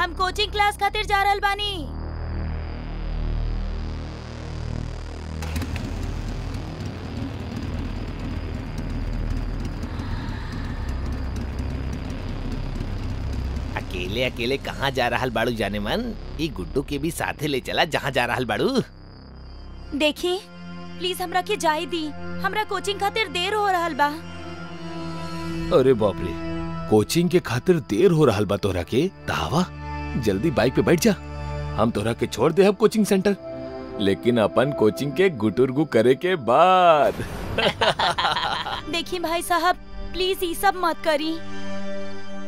हम coaching class खातिर जा रहल बानी। अकेले अकेले कहाँ जा रहल बाड़ू जाने मन? ई गुड्डू के भी साथे ले चला जहाँ जा रहल बाड़ू। देखी प्लीज हमरा के जाए दी, हमरा कोचिंग खातिर देर हो रहल बा। अरे बाप रे, कोचिंग के खातिर देर हो रहल बा तोरा के? तावा जल्दी बाइक पे बैठ जा, हम तोरा के छोड़ दे अब कोचिंग सेंटर, लेकिन अपन कोचिंग के गुटुरगु करे के बाद। देखी भाई साहब प्लीज ये सब मत करी।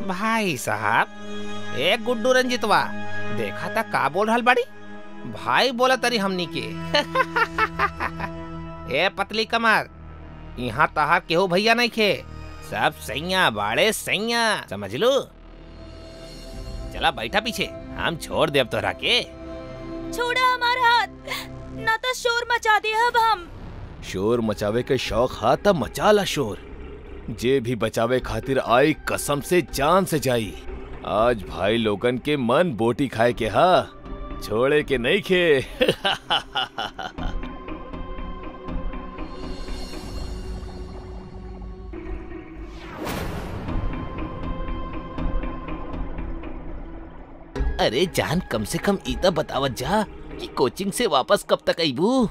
भाई साहब, ए गुड्डू रंजितवा, देखा था का बोल रहल बाड़ी? भाई बोला तरी हमनी के। ए पतली कमर, यहाँ तहार केहू भैया नहीं खे, सब सैया बाड़े सैया, समझ लो। चला बैठा पीछे, हम छोड़ दे अब तोरा के। छोड़ा हमारा हाथ, ना तो शोर मचा दे अब हम। शोर मचावे के शौक हा तब मचा ला शोर, जे भी बचावे खातिर आई कसम से जान से जाई। आज भाई लोगन के मन बोटी खाए के हा, छोड़े के नहीं खे। अरे जान, कम से कम इतना बतावत जा कि कोचिंग से वापस कब तक आईबू?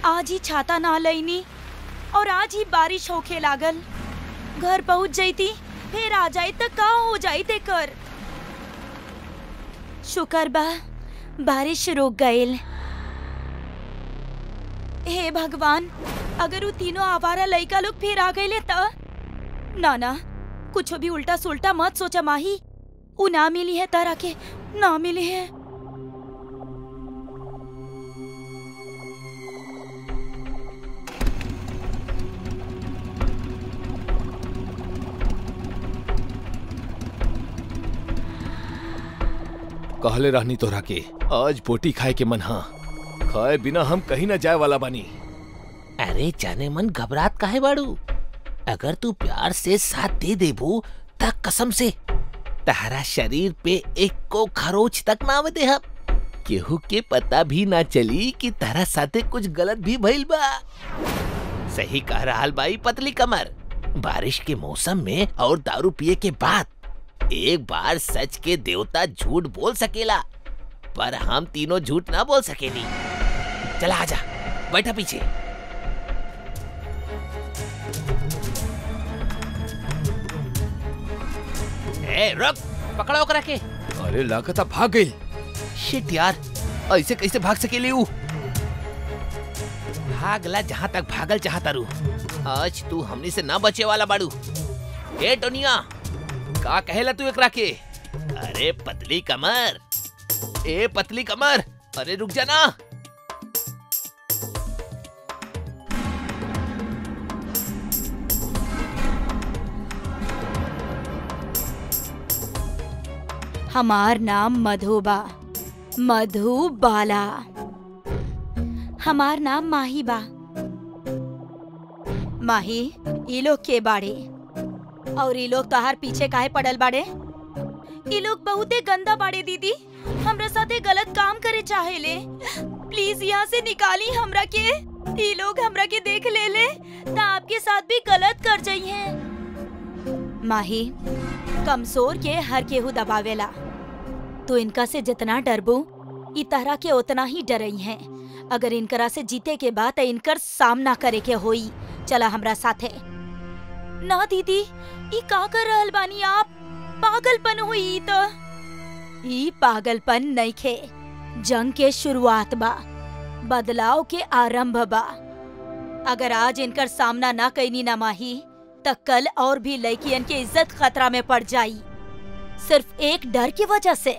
आज ही छाता ना लईनी और आज ही बारिश होखे लागल। घर पहुंच जाती फिर आ जाई त का हो जाई तेकर। शुक्र बा बारिश रुक गईल। हे भगवान, अगर वो तीनों आवारा लइका लोग फिर आ गईले त? ना कुछ भी उल्टा सुल्टा मत सोचा माही, उ ना मिली है तारा के, ना मिली है। कहले रहनी तोरा के आज बोटी खाए के मन हा, खाए बिना हम कहीं न जाए वाला बानी। अरे जाने मन घबरात काहे बाड़ू? अगर तू प्यार से साथ दे देबू त कसम से तारा शरीर पे एक को खरोच तक ना आवे देहब। केहू के पता भी ना चली कि तारा साथे कुछ गलत भी भइल बा। सही कह रहल बाई पतली कमर, बारिश के मौसम में और दारू पिए के बाद एक बार सच के देवता झूठ बोल सकेला, पर हम तीनों झूठ ना बोल सकेली। चला आजा, बैठा पीछे। ए रुक, पकड़ो करा के। अरे लागता भाग गई। शिट यार, ऐसे कैसे भाग सकेली ऊ? भागला जहाँ तक भागल चाहता रू। आज तू हमनी से ना बचे वाला बाड़ू। ए टोनिया, का कहेला तू एकरा के? अरे पतली कमर, ए पतली कमर, अरे रुक जा ना। हमार नाम मधुबा, मधुबाला। हमार नाम माही बा। माही, ये लोग के बाड़े और ये लोग तोहार पीछे काहे पड़ल बाड़े? ये लोग बहुते गंदा बाड़े दीदी, हमरा साथे गलत काम करे चाहेले। प्लीज यहाँ से निकाली हमरा के। ये लोग हमरा के देख ले तो आपके साथ भी गलत कर जाइए। माही, कमजोर के हर केहू दबावेला, तो इनका से जितना डरबू ई तरह के उतना ही डरई हैं। अगर इनकरा से जीते के बाद इनकर सामना करे के होई। चला हमरा साथे। ना दीदी, ई का कर रहल बानी आप? पागलपन हुई तो ई पागलपन नहीं खे, जंग के शुरुआत बा, बदलाव के आरंभ बा। अगर आज इनकर सामना ना कईनी ना माही त कल और भी लड़कियन के इज्जत खतरा में पड़ जाई, सिर्फ एक डर की वजह से।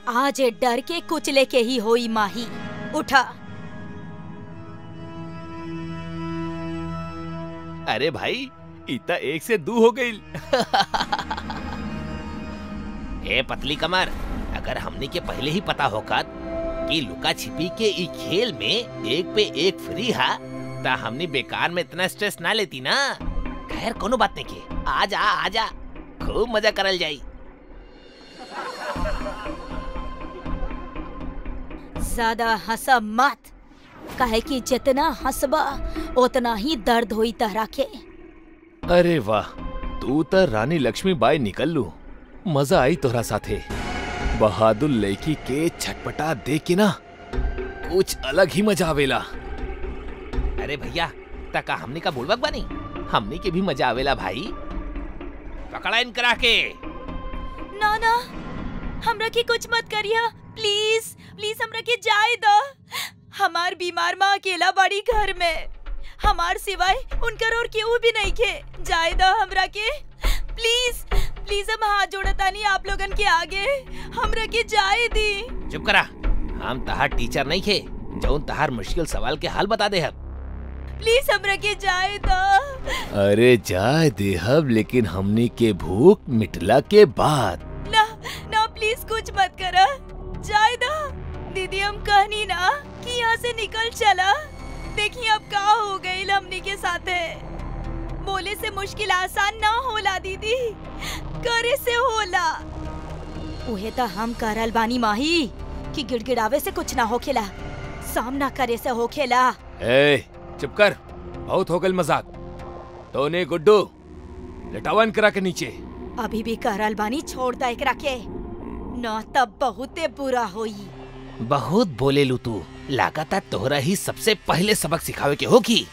आज ये डर के कुचले के ही होई माही। उठा। अरे भाई इतना एक से दू हो गई। ए पतली कमर, अगर हमने के पहले ही पता होगा कि लुका छिपी के ई खेल में एक पे एक फ्री है ता हमने बेकार में इतना स्ट्रेस ना लेती ना। खैर कोनो बात नहीं के, आजा खूब मजा करल जाई। ज्यादा हंसा मत, काहे कि जितना हंसबा उतना ही दर्द होई तहरा के। अरे वाह, तू तो रानी लक्ष्मीबाई निकल लू। मजा आई तोहरा साथे। बहादुर लड़की के छटपटा देख के ना कुछ अलग ही मजा आवेला। अरे भैया तका हमने का बोलबक बानी, हमने के भी मजा आवेला भाई। पकड़ा इन करा के। ना ना, हमरा के कुछ मत करिया, प्लीज प्लीज हमरा के जाए दो। हमार बीमार माँ अकेला बड़ी घर में, हमार सिवाय उनकर और केहू भी नहीं खे। जाए दो हमरा के, प्लीज प्लीज। हम हाथ जोड़तानी आप लोगन के आगे, हमरा के जाए दी। चुप करा, हम तहार टीचर नहीं खे जौन तहार मुश्किल सवाल के हल बता दे। प्लीज हमरा के जाए दो। अरे जाए देहब, लेकिन हमनी के भूख मिटला के बाद। ना ना, प्लीज कुछ मत करा, जाए दो। दीदी हम कहनी ना कि यहाँ से निकल चला। देखिए अब का हो गई हमनी के साथे। बोले से मुश्किल आसान ना होला दीदी, करे से होला। उहे तो हम करल बानी माही कि गिड़गिड़ावे से कुछ ना होखेला, सामना करे से होखेला। ए चुप कर, बहुत हो गल मजाक। तोने गुड्डू लटावन करा के नीचे। अभी भी करल बानी, छोड़ दे एकरा के, ना तब बहुते बुरा होई। बहुत बोले लू तू, लागता तोहरा ही सबसे पहले सबक सिखावे के होगी।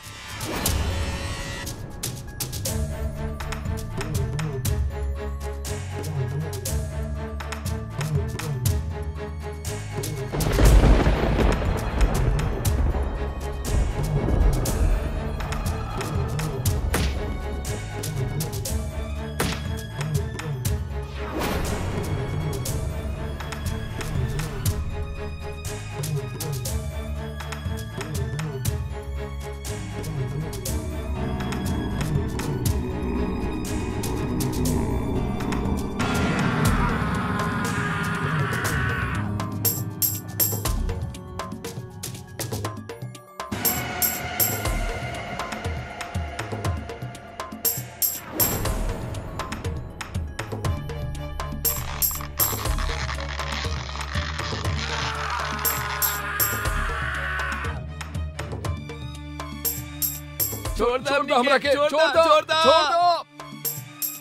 छोड़ दो हमरा के, छोड़ दो।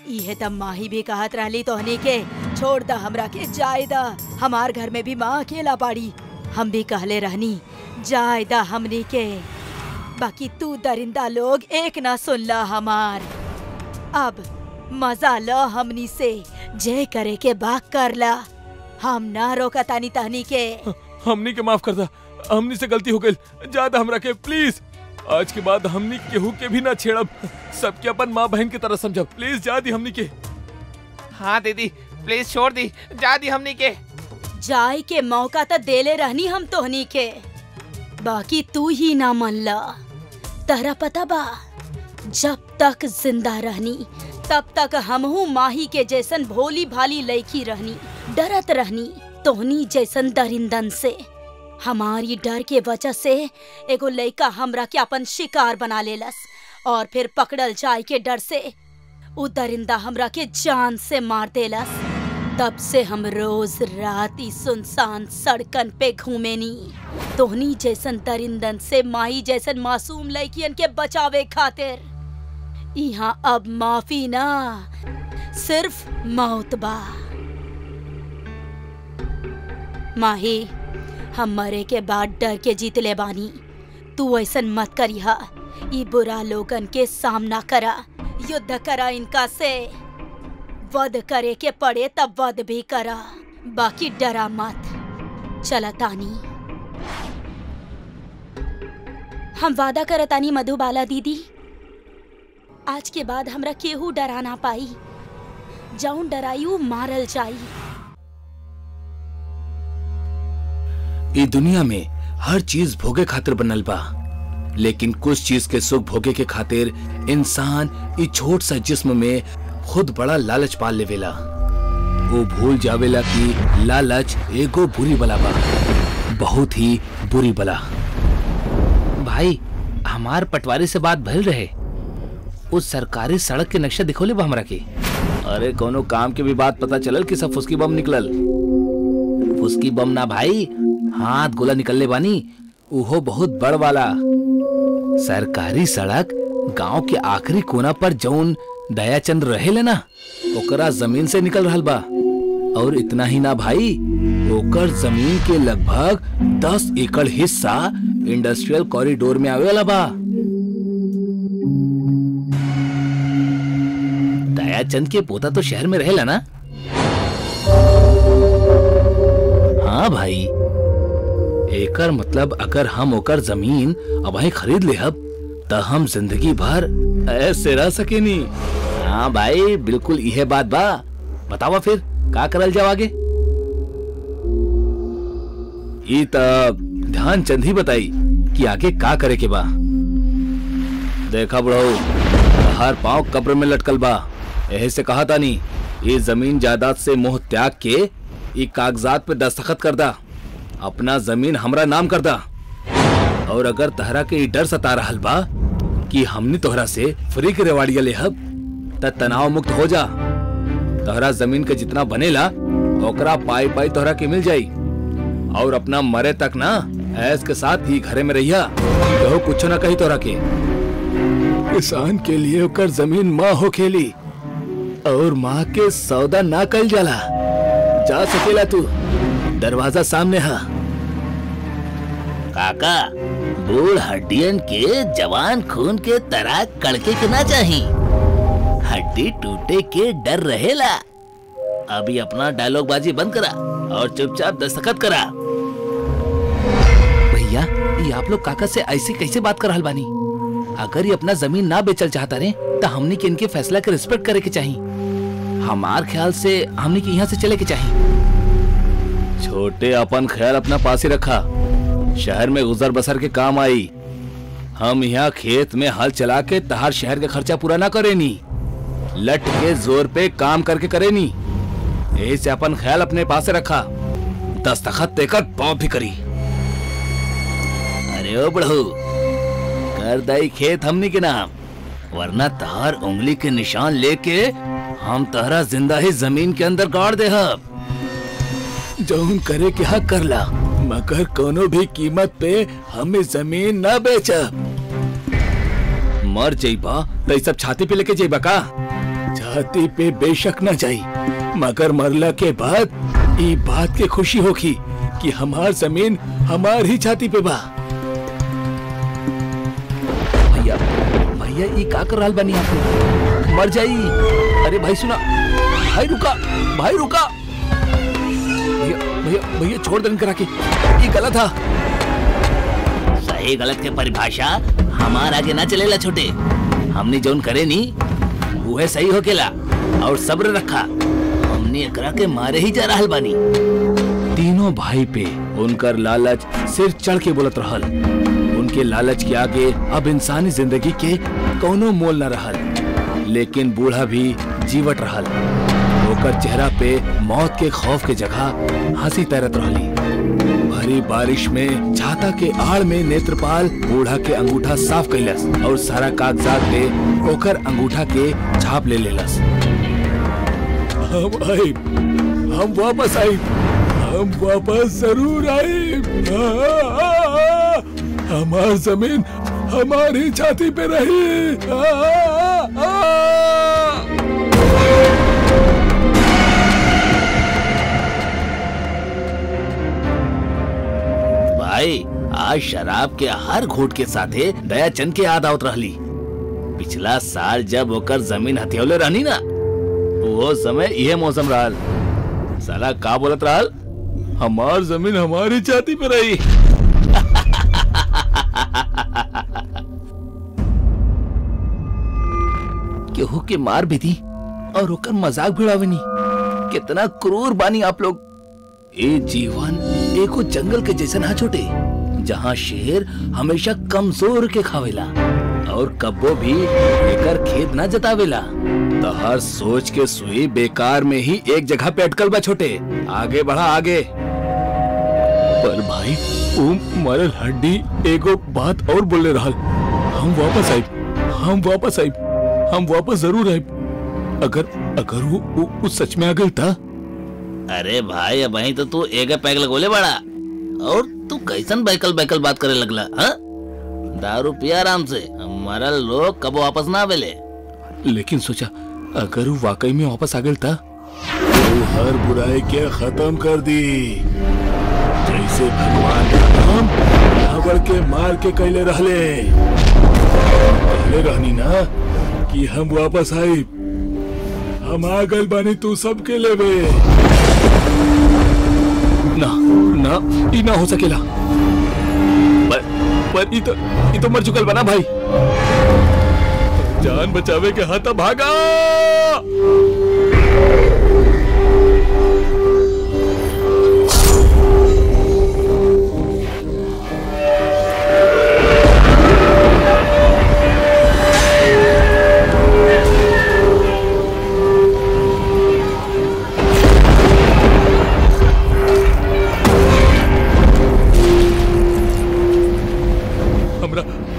ये तब माही भी कहत रहली तोहनी के छोड़ दा हमरा के, जाए दा। हमार घर में भी माँ अकेला बाड़ी, हम भी कहले रहनी जाए दा हमनी के। बाकी तू दरिंदा लोग एक ना सुन ला हमार। अब मजा लो हमनी से, जे करे के बाक कर ला। हम ना रोका तानी तहनी के। हमनी के माफ कर दा, हमनी से गलती हो गई। ज्यादा हमरा के प्लीज। आज के बाद हमनी केहू के भी ना छेड़ब, सबके अपन माँ बहन की तरह समझब। प्लीज जा दी हमनी के। हाँ दीदी प्लीज छोड़ दी, जा दी हमनी के। जाए के मौका तो देले रहनी हम तोहनी के, बाकी तू ही ना मन ला। तहरा पता बा, जब तक जिंदा रहनी तब तक हमहू माही के जैसन भोली भाली लड़की रहनी, डरत रहनी तोहनी जैसन दरिंदन से। हमारी डर के वजह से एगो लड़का हमरा के अपन शिकार बना लेलस, और फिर पकड़ल जाए के डर से उ दरिंदा हमरा के जान से मार देलस। तब से हम रोज रात ई सुनसान सड़कन पे घूमेनी, तोहनी जैसन दरिंदन से माही जैसन मासूम लड़कियन के बचावे खातिर। यहाँ अब माफी ना, सिर्फ मौत बा। माही हम मरे के बाद डर के जीत ले बानी, तू ऐसन मत करिहा। ई बुरा लोगन के सामना करा, युद्ध करा इनका से। वध करे के पड़े तब वध भी करा, बाकी डरा मत। चला तानी, हम वादा करतानी मधुबाला दीदी, आज के बाद हमरा केहू डरा ना पाई। जौन डरायू मारल जाई। ई दुनिया में हर चीज भोगे खातिर बनल बा, लेकिन कुछ चीज के सुख भोगे के खातिर इंसान ई छोट सा जिस्म में खुद बड़ा लालच पाल लेवेला। वो भूल जावेला कि लालच एगो बुरी बला बा, बहुत ही बुरी बला। भाई, हमार पटवारी से बात भइल रहे, उस सरकारी सड़क के नक्शा दिखोले बा हमरा के। अरे कोनो काम के भी बात पता चलल कि सब फुसकी बम निकलल? फुसकी बम ना भाई, हाथ गोला निकलले बानी, उहो बहुत बड़ वाला। सरकारी सड़क गांव के आखिरी कोना पर जौन दयाचंद रहेले ना, ओकरा जमीन से निकल रहल बा। और इतना ही ना भाई, ओकर जमीन के लगभग 10 एकड़ हिस्सा इंडस्ट्रियल कॉरिडोर में आवे वाला बा। दयाचंद के पोता तो शहर में रहेला ना? हाँ भाई, एकर मतलब अगर हम ओकर जमीन अबही खरीद लेहब त हम जिंदगी भर ऐसे रह सकेनी। हाँ भाई, बिल्कुल यह बात बा। बतावा फिर का करल जाओ आगे? ई तब ध्यानचंद ही बताई कि आगे का करे के बा। देखा बड़ो, हर पांव कब्र में लटकल बा। यही से कहा था नी, ये जमीन जायदाद से मोह त्याग के ये कागजात पे दस्तखत कर दा, अपना जमीन हमरा नाम कर दा। और अगर तहरा के ये डर सता रहल बा कि हमनी तोहरा से फ्री के रेवाड़िया लेहब, त तनाव मुक्त हो जा। तोहरा जमीन के जितना बनेला ओकरा पाई पाई तोहरा के मिल जाई। और अपना मरे तक ना ऐस के साथ ही घरे में रहिया, कहो कुछ ना कही तोहरा के। किसान के लिए ओकर जमीन माँ हो खेली, और माँ के सौदा ना कल जाला। जा सकेला तू, दरवाजा सामने है। काका, बूढ़ हड्डियन के जवान खून के तरह कड़के के ना चाही, हड्डी टूटे के डर रहेला। अभी अपना डायलॉग बाजी बंद करा और चुपचाप दस्तखत करा। भैया, ये आप लोग काका से ऐसे कैसे बात कर रहल बानी? अगर ये अपना जमीन ना बेचल चाहता रहे तो हमने के इनके फैसला के रिस्पेक्ट करे के चाहिए। हमार ख्याल से हमने के यहाँ से चले के चाहिए। छोटे, अपन ख्याल अपना पास ही रखा, शहर में गुजर बसर के काम आई। हम यहाँ खेत में हल चला के तहार शहर का खर्चा पूरा ना करे नी, लट के जोर पे काम करके करे नी। यही से अपन ख्याल अपने पास रखा, दस्तखत देकर पॉप भी करी। अरे ओ बड़ू, कर दई खेत हमनी के नाम, वरना तहार उंगली के निशान लेके हम तहरा जिंदा ही जमीन के अंदर गाड़ दे। जौन करे के हक कर ला, मगर कोनो भी कीमत पे हमें जमीन न बेचा। मर जाइबा तो सब छाती पे लेके जाइबा का? छाती पे बेशक न जाई, मगर मरला के बाद ई बात के खुशी होगी कि हमार जमीन हमार ही छाती पे बा। भैया, भैया ये का कर रहल बानी आप लोग? मर जाई। अरे भाई सुना, भाई रुका, भाई रुका। भैया भैया भैया छोड़ देन करा के, ये गलत था। सही गलत के परिभाषा हमार आगे ना चलेला छोटे। हमने जौन करे नी वो सही होकेला, और सब्र रखा। हमने एकरा के मारे ही जा रहल बानी। तीनों भाई पे उनकर लालच सिर चढ़ के बोलत रहल। उनके लालच के आगे अब इंसानी जिंदगी के कोनो मोल न रहल। लेकिन बूढ़ा भी जीवट रहल, ओकर चेहरा पे मौत के खौफ के जगह हंसी तैरत रहली। भरी बारिश में छाता के आड़ में नेत्रपाल बूढ़ा के अंगूठा साफ कैलस और सारा कागजात पे ओकर अंगूठा के छाप ले लेलस। हम आई, हम वापस आई, हम वापस जरूर आई। हमार जमीन हमारी छाती पे रही। भाई, आज शराब के हर घूट के साथे दयाचंद के याद आवत रहली। पिछला साल जब ओकर जमीन हथियौले रहनी ना, वो समय यह मौसम रहल। साला का बोलत रहल? हमार जमीन हमारी छाती पे रही। केहू के मार भी दी और ओकर मजाक भिड़ावनी। कितना क्रूर बानी आप लोग। ए जीवन एको जंगल के जैसन हा छोटे, जहाँ शेर हमेशा कमजोर के खावेला और कब्बो भी एकर खेत ना जतावेला। तो हर सोच के सुई बेकार में ही एक जगह पे अटकल बा छोटे। आगे बढ़ा आगे। पर भाई वो मरल हड्डी एगो बात और बोले रहल। हम वापस आइब, हम वापस जरूर आइब। अगर वो सच में आ गई था। अरे भाई अब वहीं तो तू एक पैक लगोले बड़ा और तू कैसन बैकल बात करे लगला? हाँ, दारू पिया आराम से। हमारा लोग कब वापस ना आवेले। लेकिन सोचा अगर वो वाकई में वापस आ गई था तो हर बुराई के खत्म कर दी। जैसे भगवान का नाम रावण के मार के कैले रहनी ना कि हम वापस आई। हम आ गए बानी तू सबके लेवे। ना हो सकेला। पर ई तो मर चुकल बना भाई। जान बचावे के हाथ भागा।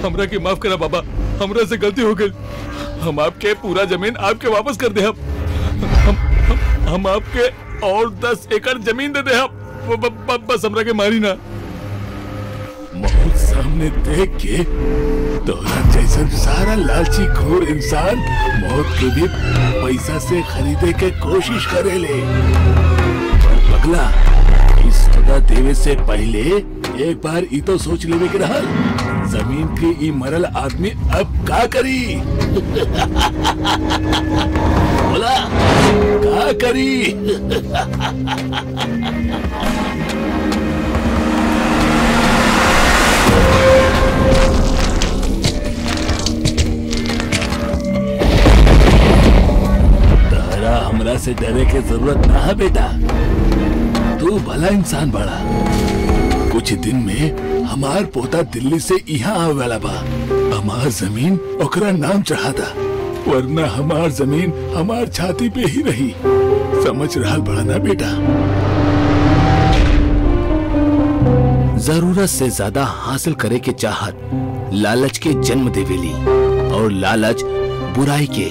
हमरा के माफ करा बाबा, हमरा से गलती हो गई। हम आपके पूरा जमीन आपके वापस कर दे। हम आपके और 10 एकड़ जमीन दे दे। बस हमरा के मारी ना। मौत सामने देख के तोरा जैसा सारा लालची खोर इंसान मौत के भी पैसा से खरीदे के कोशिश करेले। पगला, इस सदा देवे से पहले एक बार ई तो सोच लेवे के रहल, जमीन के ई मरल आदमी अब का करी? बोला का करी? तारा हमरा से डरे के जरूरत ना है बेटा। तू भला इंसान बड़ा। कुछ दिन में हमार पोता दिल्ली से यहाँ आवे वाला बा। हमार जमीन ओकरा नाम चढ़ा दा, वरना हमार जमीन हमार छाती पे ही रही। समझ रहा बड़ा ना बेटा? जरूरत से ज्यादा हासिल करे के चाहत लालच के जन्म देवेली और लालच बुराई के,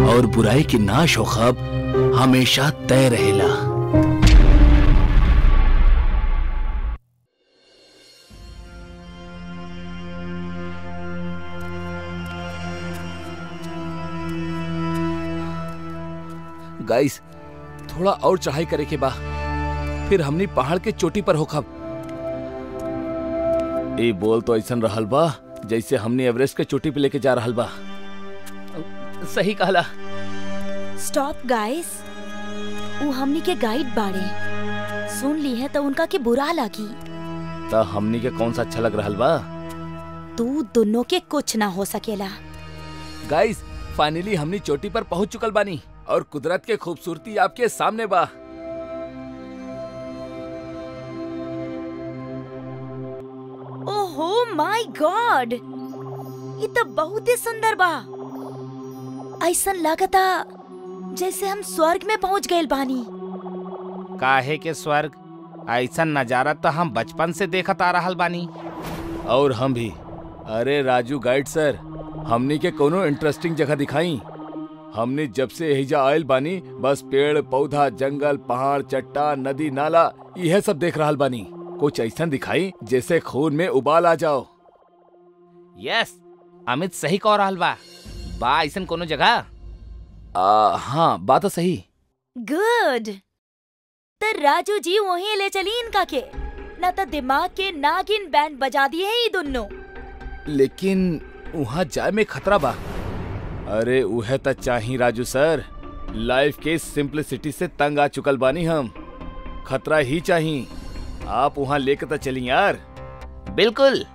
और बुराई के नाश होखब हमेशा तय रहेला। गाइस, थोड़ा और चढ़ाई करे के बा, फिर हमनी पहाड़ के चोटी पर होखब। ए बोल तो ऐसा रहल बा जैसे हमनी एवरेस्ट के चोटी पे लेके जा रहल बा। सही कहला। स्टॉप गाइस, वो हमनी के गाइड बाड़े। सुन ली है तो उनका के बुरा लगी। ता हमनी के कौन सा अच्छा लग रहल बा? तू दोनों के कुछ ना हो सकेला। गाइस, फाइनली हमनी चोटी पर पहुंच चुकल बानी और कुदरत के खूबसूरती आपके सामने बा। ओहो माय गॉड, ये तो बहुत ही सुंदर बा। ऐसा लगता जैसे हम स्वर्ग में पहुंच गए बानी। काहे के स्वर्ग? ऐसा नजारा तो हम बचपन से देखत आ रहल बानी। और हम भी। अरे राजू गाइड सर, हमनी के कोनो इंटरेस्टिंग जगह दिखाई। हमने जब से एहिजा आयल बानी बस पेड़ पौधा, जंगल, पहाड़, चट्टान, नदी, नाला यह सब देख रहल बानी। कुछ ऐसा दिखाई जैसे खून में उबाल आ जाओ। यस, अमित सही कह रहल बा ऐसा कोनो जगह? हाँ, बात तो सही। गुड। तो राजू जी वहीं ले चली इनका के, ना तो दिमाग के नागिन बैंड बजा दिए है ये दोनों। लेकिन वहाँ जाए में खतरा बा। अरे उहे त चाही राजू सर, लाइफ के सिंपलिसिटी से तंग आ चुकल बानी हम। खतरा ही चाहिए। आप वहाँ लेके तो चली यार। बिल्कुल।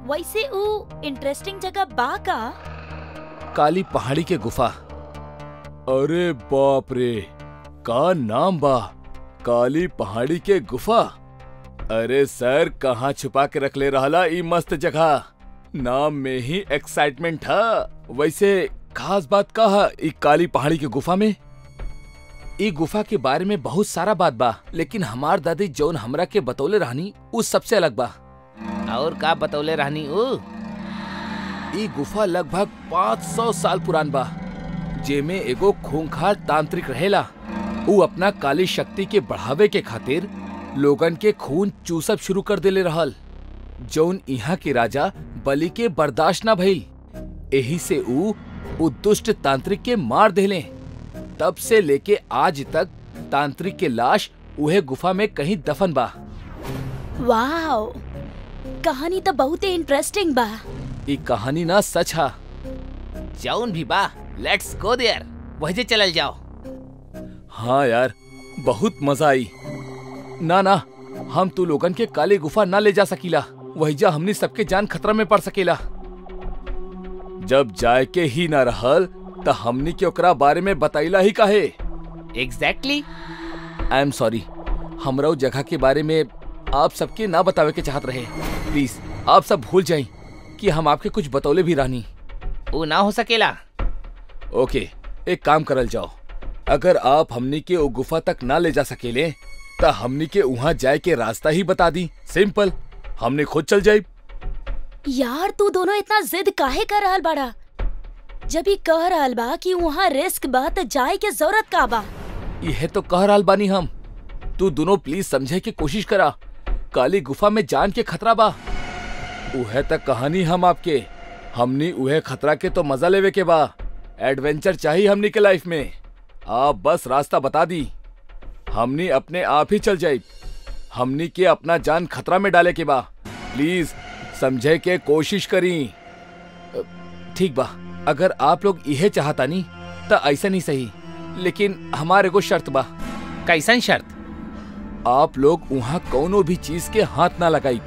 वैसे वो इंटरेस्टिंग जगह बा का? काली पहाड़ी के गुफा। अरे बाप रे, का नाम बा, काली पहाड़ी के गुफा। अरे सर, कहाँ छुपा के रख ले रहला ई मस्त जगह। नाम में ही एक्साइटमेंट था। वैसे खास बात का है ई काली पहाड़ी के गुफा में? ई गुफा के बारे में बहुत सारा बात बा, लेकिन हमार दादी जौन हमरा के बतौले रहनी उस सबसे अलग बा। और का बतौले रहनी ऊ? ई गुफा लगभग 500 साल पुरान बा, जेमे एगो खूंखार तांत्रिक रहेला। ऊ अपना काली शक्ति के बढ़ावे के खातिर लोगन के खून चूसब शुरू कर देले रहल, जौन यहाँ के राजा बलि के बर्दाश्त ना भइल। एही से ऊ दुष्ट तांत्रिक के मार देले। तब से लेके आज तक तांत्रिक के लाश उहे गुफा में कहीं दफन बा। वाओ, कहानी तो बहुत ही इंटरेस्टिंग बा। ई कहानी ना सच है। जौन भी बा, लेट्स गो देयर। वहीं चलल जाओ। हाँ यार, बहुत मजा आई। ना ना, हम तू लोगन के काली गुफा ना ले जा सकीला। वहीजा हमनी सबके जान खतरा में पड़ सकेला। जब जाए के ही ना रहल त हमनी के ओकरा बारे में बताइला ही काहे? एग्जैक्टली। आई एम सॉरी, हमरा उस जगह के बारे में आप सबके ना बतावे के चाहत रहे। प्लीज आप सब भूल जाएं कि हम आपके कुछ बतौले भी रहनी। वो ना हो सकेला। ओके, एक काम करल जाओ। अगर आप हमनी के वो गुफा तक ना ले जा सकेले त हमनी के वहाँ जाए के रास्ता ही बता दी। सिंपल, हमने खुद चल जाए। यार तू दोनों इतना जिद काहे कर रहल बाड़ा? जब ही कह रहल बा कि वहाँ रिस्क बा त जाए के जरूरत का बा? यह तो कह रहल बानी हम। तू दोनों प्लीज समझे की कोशिश करा। काली गुफा में जान के खतरा बा। उहे तक कहानी हम आपके। हमनी उहे खतरा के तो मजा लेवे के बा। एडवेंचर चाहिए हमनी के लाइफ में। आप बस रास्ता बता दी, हमनी अपने आप ही चल जाए। हमनी के अपना जान खतरा में डाले के बा। प्लीज समझे के कोशिश करी। ठीक बा, अगर आप लोग यह चाहता नहीं तो ऐसा नहीं सही, लेकिन हमारे को शर्त बा। कैसन शर्त? आप लोग वहाँ कोनो भी चीज के हाथ ना लगाई।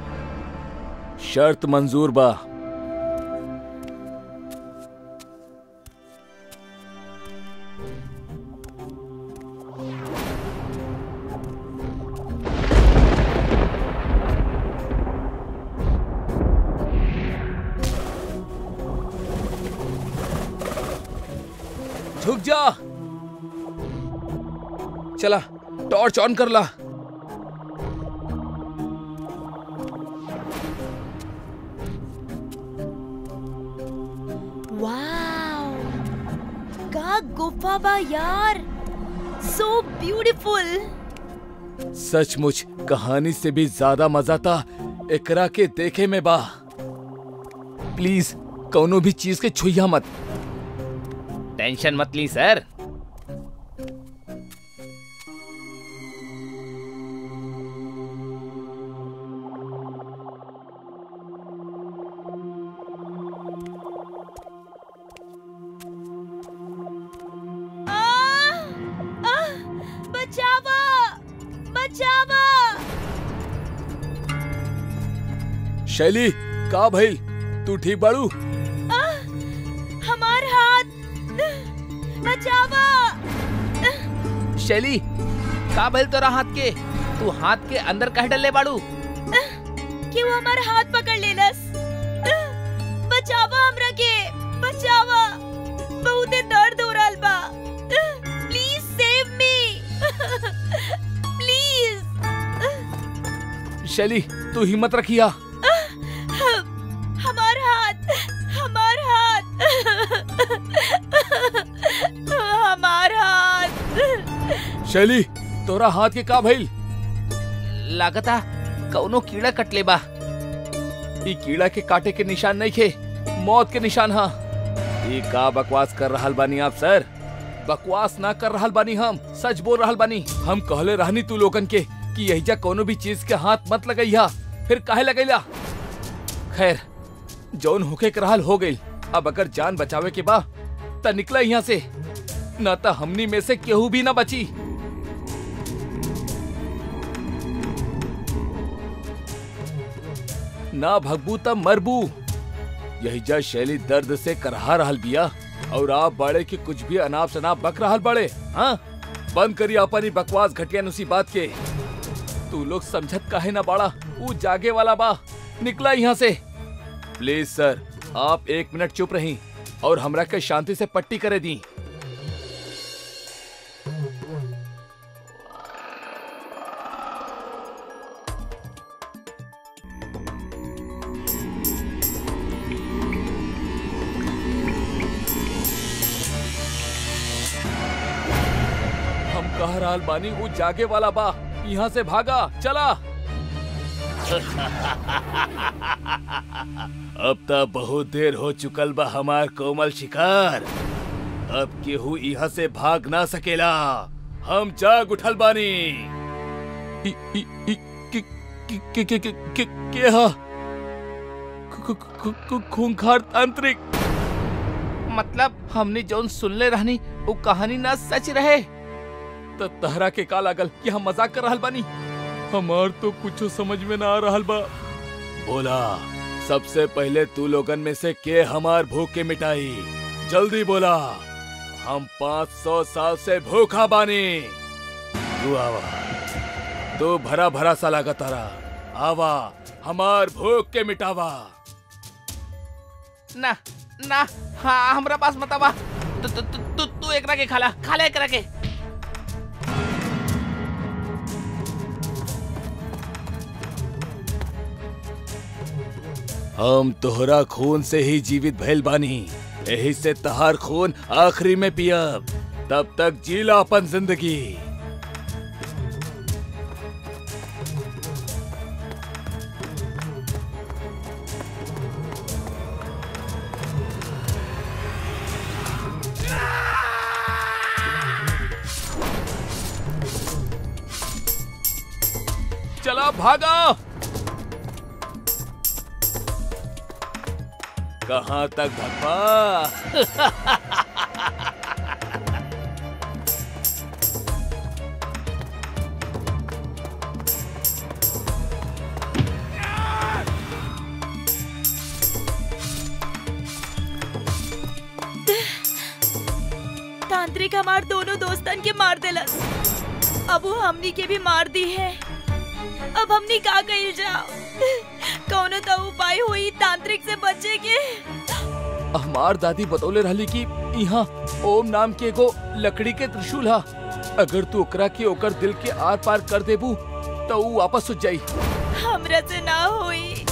शर्त मंजूर बा। झुक जा। चला, टॉर्च ऑन कर ला। वाओ, का गुफा बा यार, सो ब्यूटीफुल। सचमुच कहानी से भी ज्यादा मजा था एकरा के देखे में बा। प्लीज कोनो भी चीज के छुइया मत। टेंशन मत ली सर। बचावा, बचावा। शैली, का भइल? तू ठीक बाड़ू? हमार हाथ बचावा। शैली, का भइल तोरा हाथ के? तू हाथ के अंदर कह डले बाड़ू? क्यों हमार हाथ पकड़ लेलस? बचावा हमरा के, बचावा। बहुते दर्द हो रहल बा। Please save me. प्लीज। शैली, तू हिम्मत रखिया। हमार हाथ, हमार हाथ, हमार हाथ। शैली, तोरा हाथ के का भइल? लागता कौनो कीड़ा कटले बा। ई कीड़ा के काटे के निशान नहीं खे, मौत के निशान हा। ई का बकवास कर रहल बानी आप सर? बकवास ना कर रहल बानी हम, सच बोल रहल बानी। हम कहले रहनी तू लोगन के कि यहीजा कोनो भी चीज के हाथ मत लगैया, फिर काहे लगैला? खैर, जौन होके के रहल हो गइल। अब अगर जान बचावे के बा त निकला यहाँ से। ना तो हमनी में से केहू भी ना बची। ना भगबू तब मरबू। यही जा शैली दर्द से करहा रहल बिया और आप बड़े की कुछ भी अनाप शनाप बक रहल बड़े। हाँ, बंद करिए अपनी बकवास घटिया नुसी बात के। तू लोग समझत काहे ना बाड़ा, वो जागे वाला बा, निकला यहाँ से। प्लीज सर, आप 1 मिनट चुप रही और हमरा के शांति से पट्टी करे दी। हम कह रहल बानी वो जागे वाला बा, यहाँ से भागा चला। अब तो बहुत देर हो चुकल बा हमार कोमल शिकार। अब केहू यहाँ से भाग ना सकेला। हम जाग उठल बानी। के हा? खूंखार तांत्रिक। मतलब हमने जौन सुनले रहनी वो कहानी ना सच रहे। तो तहरा के का लागल कि हम मजाक कर रहल बानी? हमार तो कुछ समझ में ना आ रहल बा। बोला, सबसे पहले तू लोगन में से के हमार भूख के मिटाई? जल्दी बोला। हम 500 साल से भूखा बानी। तू आवा, तू भरा भरा सा लागत तारा। आवा, हमार भूख के मिटावा। ना ना, हाँ हमरा पास मत आवा। तू एकरा के खाला एकरा के। हम तोहरा खून से ही जीवित भइल बानी, यही से तहार खून आखिरी में पियब। तब तक जीला अपन जिंदगी। चला भागा। कहाँ तक भगवा? तांत्रिक हमार दोनों दोस्तन के मार देलस। अब वो हमनी के भी मार दी है। अब हमनी का कइल जाओ? कौनो तो उपाय हुई तांत्रिक से बचे के। हमार दादी बतौले रहली कि यहाँ ओम नाम के एगो लकड़ी के त्रिशूल हा। अगर तू ओकरा के ओकर दिल के आर पार कर देबू तो वो वापस उठ जाई। हमरा से ना हुई।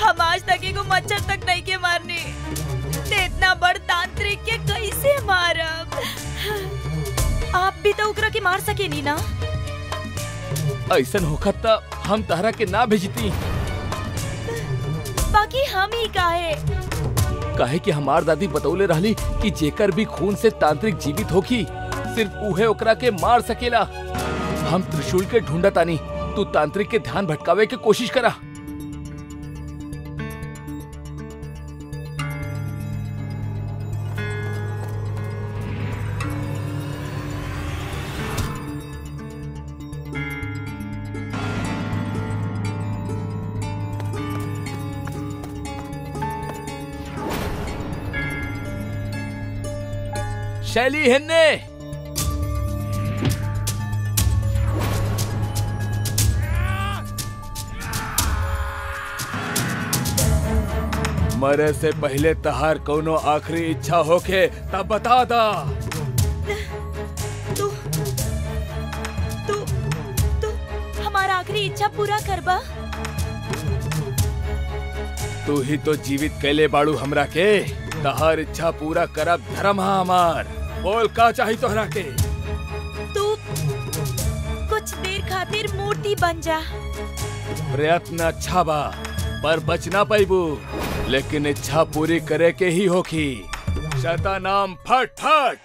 हम आज तक एगो मच्छर तक नहीं के मारने, इतना बड़ तांत्रिक के कैसे मारब? आप भी तो ओकरा के मार सकेनी ना? ऐसन होखत त हम तहरा के ना भेजती। बाकी हम ही काहे कि हमार दादी बतौले रहली कि जेकर भी खून से तांत्रिक जीवित होखी, सिर्फ उहे ओकरा के मार सकेला। हम त्रिशूल के ढूंढत आनी, तू तांत्रिक के ध्यान भटकावे के कोशिश करा। शैली हिन्ने, मरे से पहले तहार कोनो आखिरी इच्छा होके तब बता दा। तू हमारा आखिरी इच्छा पूरा करबा? तू ही तो जीवित कैले बाड़ू हमरा के। तहार इच्छा पूरा करब धर्म हा हमार। बोल का चाही तोहरा के? तू कुछ देर खातिर मूर्ति बन जा। प्रयत्न अच्छा बा पर बच ना पाइबू, लेकिन इच्छा पूरी करे के ही होखी। शतानाम फट फट।